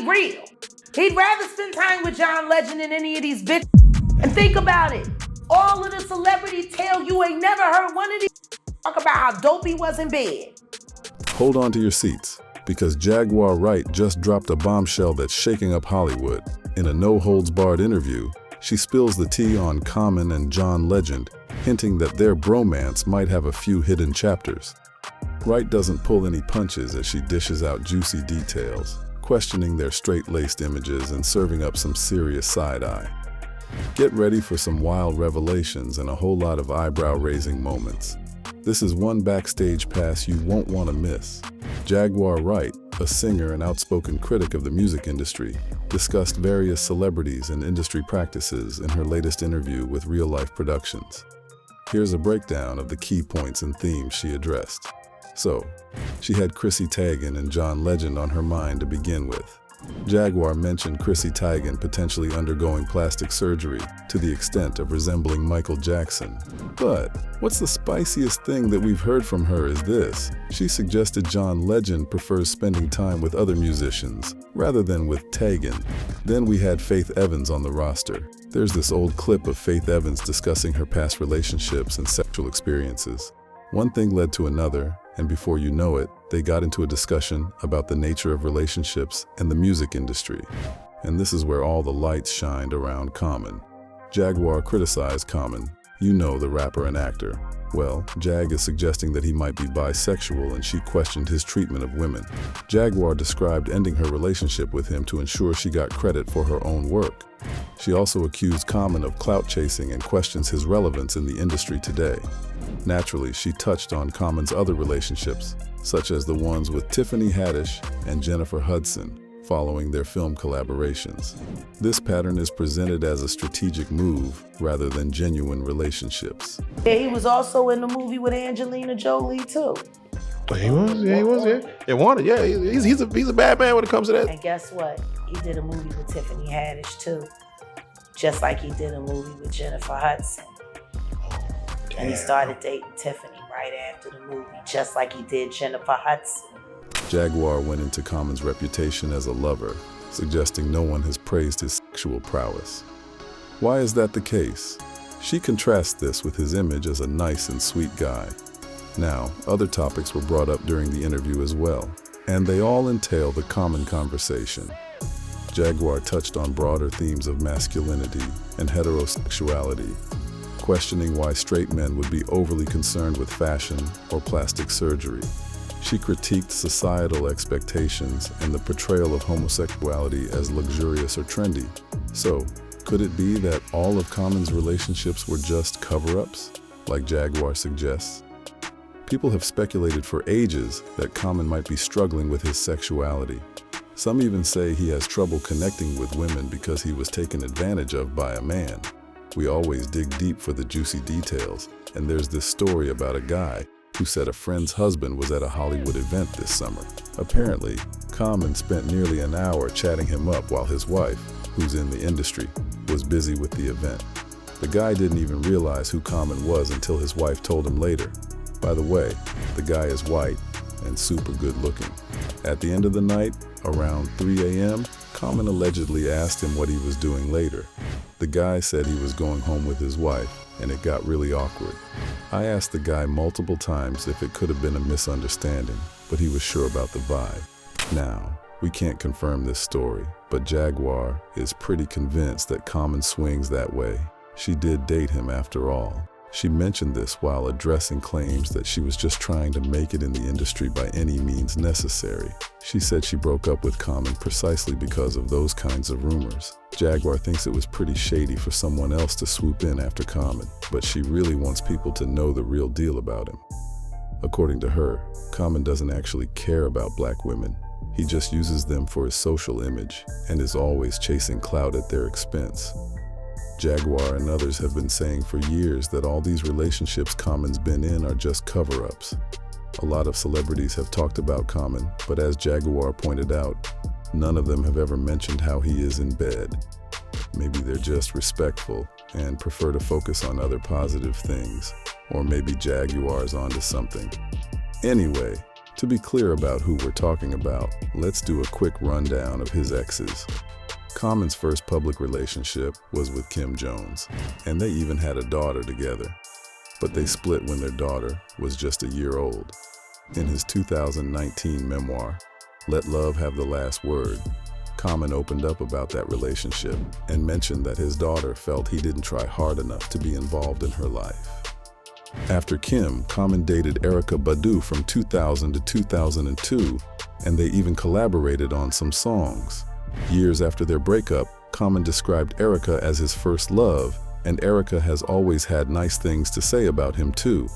be real. He'd rather spend time with John Legend than any of these bitches. And think about it. All of the celebrity tale, you ain't never heard one of these talk about how dope he was in bed. Hold on to your seats, because Jaguar Wright just dropped a bombshell that's shaking up Hollywood. In a no-holds-barred interview, she spills the tea on Common and John Legend, hinting that their bromance might have a few hidden chapters. Wright doesn't pull any punches as she dishes out juicy details, questioning their straight-laced images and serving up some serious side-eye. Get ready for some wild revelations and a whole lot of eyebrow-raising moments. This is one backstage pass you won't want to miss. Jaguar Wright, a singer and outspoken critic of the music industry, discussed various celebrities and industry practices in her latest interview with Real Life Productions. Here's a breakdown of the key points and themes she addressed. So, she had Chrissy Teigen and John Legend on her mind to begin with. Jaguar mentioned Chrissy Teigen potentially undergoing plastic surgery to the extent of resembling Michael Jackson. But what's the spiciest thing that we've heard from her is this: she suggested John Legend prefers spending time with other musicians rather than with Teigen. Then we had Faith Evans on the roster. There's this old clip of Faith Evans discussing her past relationships and sexual experiences. One thing led to another, and before you know it, they got into a discussion about the nature of relationships and the music industry. And this is where all the lights shined around Common. Jaguar criticized Common, you know, the rapper and actor. Well, Jag is suggesting that he might be bisexual, and she questioned his treatment of women. Jaguar described ending her relationship with him to ensure she got credit for her own work. She also accused Common of clout chasing and questions his relevance in the industry today. Naturally, she touched on Common's other relationships, such as the ones with Tiffany Haddish and Jennifer Hudson, following their film collaborations. This pattern is presented as a strategic move rather than genuine relationships. Yeah, he was also in the movie with Angelina Jolie, too. But he was. He wanted, yeah. He's a bad man when it comes to that. And guess what? He did a movie with Tiffany Haddish, too. Just like he did a movie with Jennifer Hudson. And he started dating Tiffany right after the movie, just like he did Jennifer Hudson. Jaguar went into Common's reputation as a lover, suggesting no one has praised his sexual prowess. Why is that the case? She contrasts this with his image as a nice and sweet guy. Now, other topics were brought up during the interview as well, and they all entail the Common conversation. Jaguar touched on broader themes of masculinity and heterosexuality, questioning why straight men would be overly concerned with fashion or plastic surgery. She critiqued societal expectations and the portrayal of homosexuality as luxurious or trendy. So, could it be that all of Common's relationships were just cover-ups, like Jaguar suggests? People have speculated for ages that Common might be struggling with his sexuality. Some even say he has trouble connecting with women because he was taken advantage of by a man. We always dig deep for the juicy details, and there's this story about a guy who said a friend's husband was at a Hollywood event this summer. Apparently, Common spent nearly an hour chatting him up while his wife, who's in the industry, was busy with the event. The guy didn't even realize who Common was until his wife told him later. By the way, the guy is white and super good looking. At the end of the night, around 3 a.m., Common allegedly asked him what he was doing later. The guy said he was going home with his wife, and it got really awkward. I asked the guy multiple times if it could have been a misunderstanding, but he was sure about the vibe. Now, we can't confirm this story, but Jaguar is pretty convinced that Common swings that way. She did date him after all. She mentioned this while addressing claims that she was just trying to make it in the industry by any means necessary. She said she broke up with Common precisely because of those kinds of rumors. Jaguar thinks it was pretty shady for someone else to swoop in after Common, but she really wants people to know the real deal about him. According to her, Common doesn't actually care about black women. He just uses them for his social image and is always chasing clout at their expense. Jaguar and others have been saying for years that all these relationships Common's been in are just cover-ups. A lot of celebrities have talked about Common, but as Jaguar pointed out, none of them have ever mentioned how he is in bed. Maybe they're just respectful and prefer to focus on other positive things, or maybe Jaguar's onto something. Anyway, To be clear about who we're talking about, let's do a quick rundown of his exes. Common's first public relationship was with Kim Jones, and they even had a daughter together. But they split when their daughter was just a year old. In his 2019 memoir, Let Love Have the Last Word, Common opened up about that relationship and mentioned that his daughter felt he didn't try hard enough to be involved in her life. After Kim, Common dated Erykah Badu from 2000 to 2002, and they even collaborated on some songs. Years after their breakup, Common described Erykah as his first love, and Erykah has always had nice things to say about him too.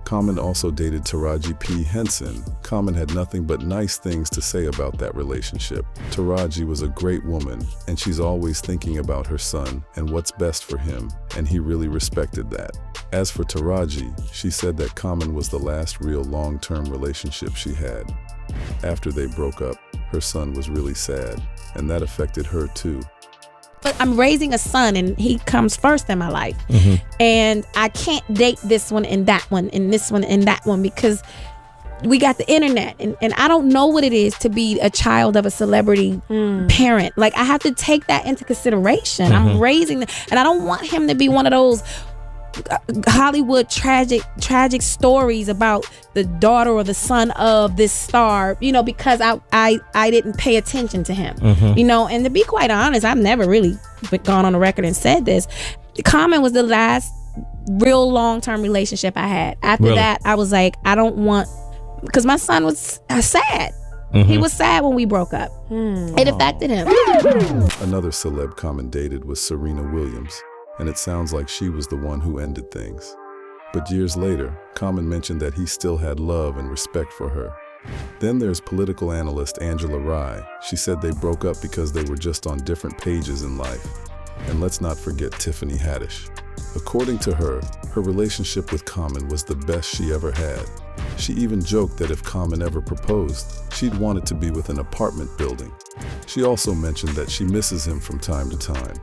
Common also dated Taraji P. Henson. Common had nothing but nice things to say about that relationship. Taraji was a great woman, and she's always thinking about her son and what's best for him, and he really respected that. As for Taraji, she said that Common was the last real long-term relationship she had. After they broke up, her son was really sad, and that affected her too. But I'm raising a son, and he comes first in my life. And I can't date this one and that one and this one and that one because we got the internet, and I don't know what it is to be a child of a celebrity parent. Like, I have to take that into consideration. I'm raising and I don't want him to be one of those Hollywood tragic stories about the daughter or the son of this star, you know, because I didn't pay attention to him, you know. And to be quite honest, I've never really gone on the record and said this. Common was the last real long-term relationship I had. After that, I was like, I don't want, because my son was sad. He was sad when we broke up. It affected him. Another celeb Common dated was Serena Williams, and it sounds like she was the one who ended things. But years later, Common mentioned that he still had love and respect for her. Then there's political analyst Angela Rye. She said they broke up because they were just on different pages in life. And let's not forget Tiffany Haddish. According to her, her relationship with Common was the best she ever had. She even joked that if Common ever proposed, she'd want it to be with an apartment building. She also mentioned that she misses him from time to time.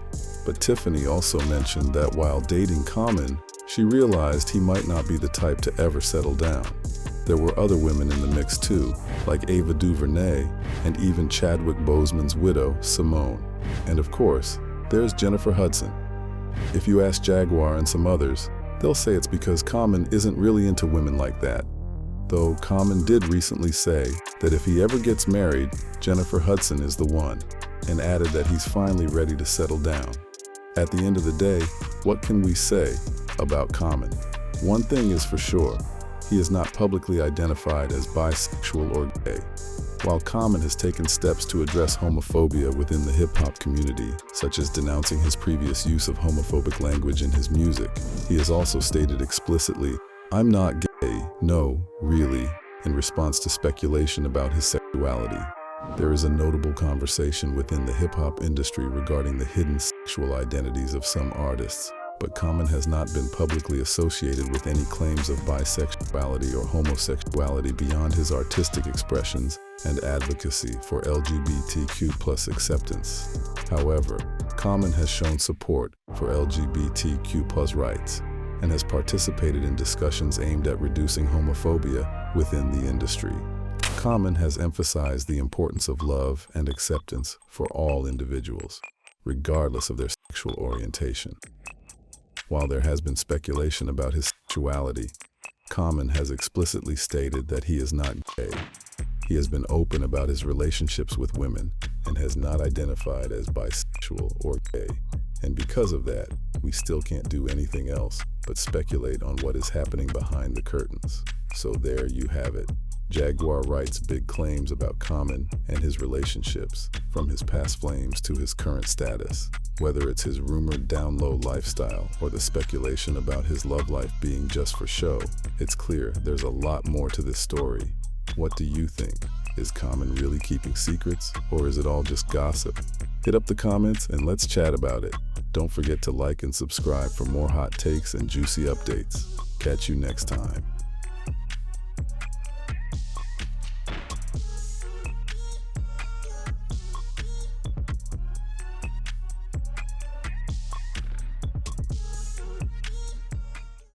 But Tiffany also mentioned that while dating Common, she realized he might not be the type to ever settle down. There were other women in the mix too, like Ava DuVernay and even Chadwick Boseman's widow, Simone. And of course, there's Jennifer Hudson. If you ask Jaguar and some others, they'll say it's because Common isn't really into women like that. Though Common did recently say that if he ever gets married, Jennifer Hudson is the one, and added that he's finally ready to settle down. At the end of the day, what can we say about Common? One thing is for sure, he is not publicly identified as bisexual or gay. While Common has taken steps to address homophobia within the hip-hop community, such as denouncing his previous use of homophobic language in his music, he has also stated explicitly, "I'm not gay, no, really," in response to speculation about his sexuality. There is a notable conversation within the hip-hop industry regarding the hidden sexual identities of some artists, but Common has not been publicly associated with any claims of bisexuality or homosexuality beyond his artistic expressions and advocacy for LGBTQ+ acceptance. However, Common has shown support for LGBTQ+ rights and has participated in discussions aimed at reducing homophobia within the industry. Common has emphasized the importance of love and acceptance for all individuals, regardless of their sexual orientation. While there has been speculation about his sexuality, Common has explicitly stated that he is not gay. He has been open about his relationships with women and has not identified as bisexual or gay. And because of that, we still can't do anything else but speculate on what is happening behind the curtains. So there you have it. Jaguar Wright's big claims about Common and his relationships, from his past flames to his current status. Whether it's his rumored down-low lifestyle or the speculation about his love life being just for show, it's clear there's a lot more to this story. What do you think? Is Common really keeping secrets, or is it all just gossip? Hit up the comments and let's chat about it. Don't forget to like and subscribe for more hot takes and juicy updates. Catch you next time.